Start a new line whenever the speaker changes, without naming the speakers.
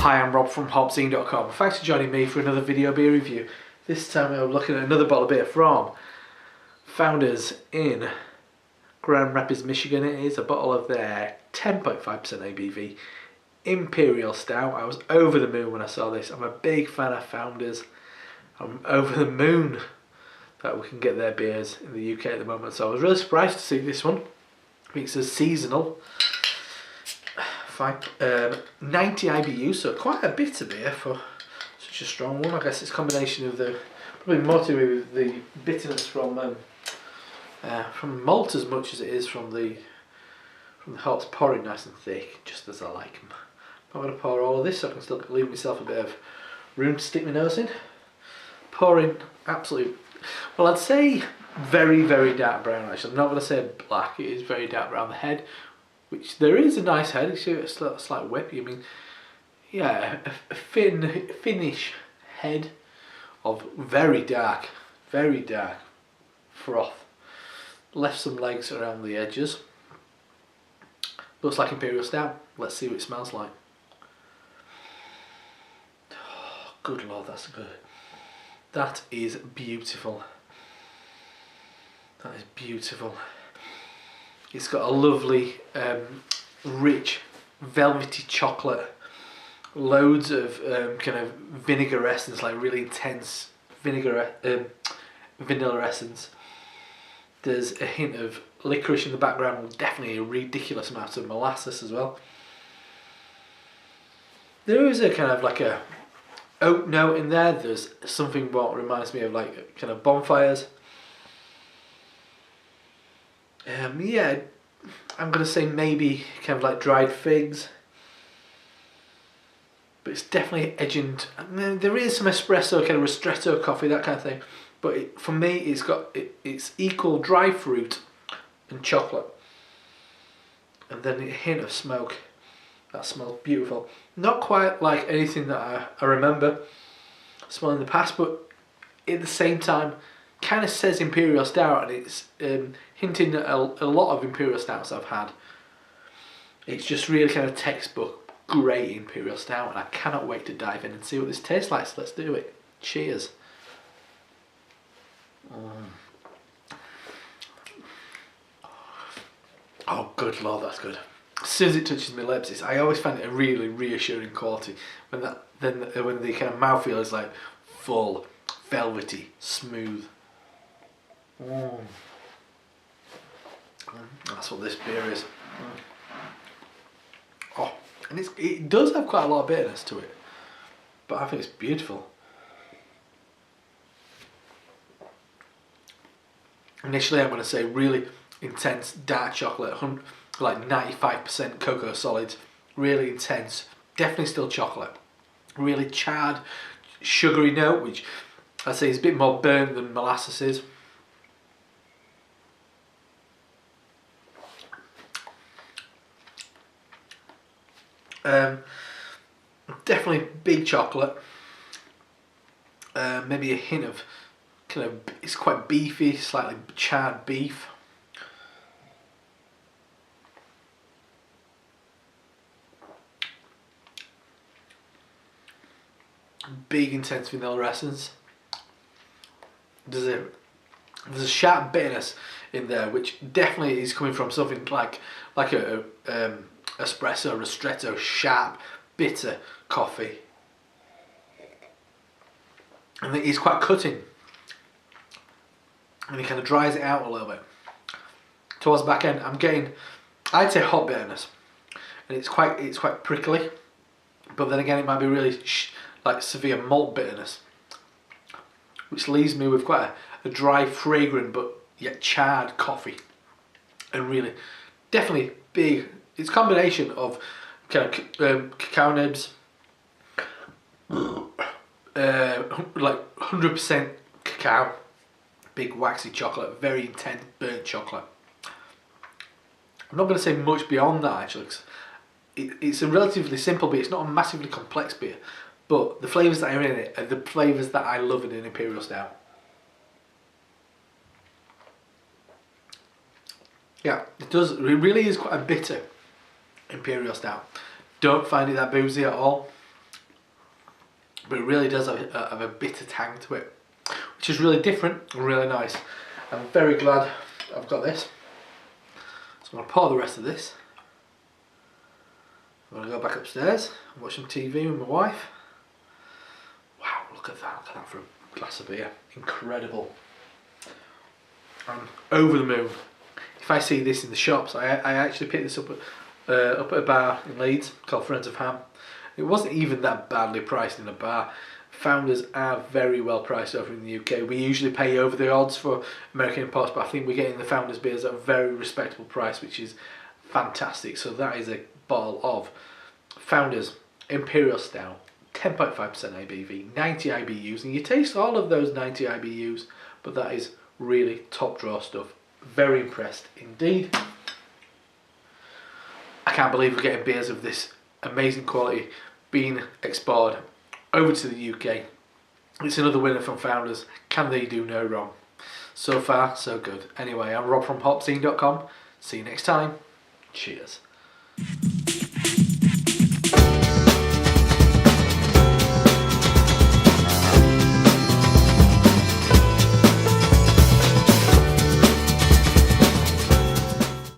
Hi, I'm Rob from HopZine.com. Thanks for joining me for another video beer review. This time I'm looking at another bottle of beer from Founders in Grand Rapids, Michigan. It is a bottle of their 10.5% ABV Imperial Stout. I was over the moon when I saw this. I'm a big fan of Founders. I'm over the moon that we can get their beers in the UK at the moment. So I was really surprised to see this one. I think it says seasonal. 90 IBU, so quite a bit of beer for such a strong one. I guess it's a combination of the, probably more to do with the bitterness from malt as much as it is from the hops pouring nice and thick, just as I like them. I'm going to pour all of this so I can still leave myself a bit of room to stick my nose in. Pouring absolutely, well, I'd say very, very dark brown actually. I'm not going to say black, it is very dark brown. The head, which there is a nice head, you see a slight whip, I mean, yeah, a finish head of very dark froth. Left some legs around the edges. Looks like Imperial Stout. Let's see what it smells like. Oh, good Lord, that's good. That is beautiful. That is beautiful. It's got a lovely, rich, velvety chocolate. Loads of kind of vinegar essence, like really intense vanilla essence. There's a hint of licorice in the background, and definitely a ridiculous amount of molasses as well. There is a kind of like a oak note in there. There's something what reminds me of like kind of bonfires. Yeah, I'm going to say maybe kind of like dried figs. But it's definitely edging. There is some espresso, kind of ristretto coffee, that kind of thing. But for me, it's equal dry fruit and chocolate. And then a hint of smoke. That smells beautiful. Not quite like anything that I remember smelling in the past, but at the same time, kind of says Imperial Stout, and it's hinting at a lot of Imperial Stouts I've had. It's just really kind of textbook great Imperial Stout, and I cannot wait to dive in and see what this tastes like. So let's do it. Cheers. Oh, good Lord, that's good. As soon as it touches my lips, I always find it a really reassuring quality when when the kind of mouthfeel is like full, velvety, smooth. That's what this beer is. Oh, and it does have quite a lot of bitterness to it, but I think it's beautiful. Initially, I'm going to say really intense dark chocolate, like 95% cocoa solids, really intense, definitely still chocolate. Really charred, sugary note, which I'd say is a bit more burnt than molasses is. Definitely big chocolate. Maybe a hint of kind of, it's quite beefy, slightly charred beef. Big intense vanilla essence. There's a sharp bitterness in there, which definitely is coming from something like a espresso, ristretto, sharp, bitter coffee. And it's quite cutting, and it kind of dries it out a little bit. Towards the back end, I'm getting, I'd say, hot bitterness, and it's quite prickly. But then again, it might be really like severe malt bitterness, which leaves me with quite a dry, fragrant but yet charred coffee, and really, definitely big. It's a combination of kind of cacao nibs, like 100% cacao, big waxy chocolate, very intense burnt chocolate. I'm not going to say much beyond that actually, because it's a relatively simple beer. It's not a massively complex beer, but the flavours that are in it are the flavours that I love in an Imperial Stout. Yeah, it does. It really is quite a bitter Imperial Stout. Don't find it that boozy at all. but it really does have a bitter tang to it, which is really different and really nice. I'm very glad I've got this. So I'm going to pour the rest of this. I'm going to go back upstairs and watch some TV with my wife. Wow, look at that for a glass of beer. Incredible. I'm over the moon. If I see this in the shops, I actually picked this up at a bar in Leeds called Friends of Ham. It wasn't even that badly priced in a bar. Founders are very well priced over in the UK. We usually pay over the odds for American imports, but I think we're getting the Founders beers at a very respectable price, which is fantastic. So that is a bottle of Founders Imperial Stout, 10.5% ABV, 90 IBUs, and you taste all of those 90 IBUs, but that is really top drawer stuff. Very impressed indeed. I can't believe we're getting beers of this amazing quality being exported over to the UK. It's another winner from Founders. Can they do no wrong? So far, so good. Anyway, I'm Rob from HopZine.com. See you next time. Cheers.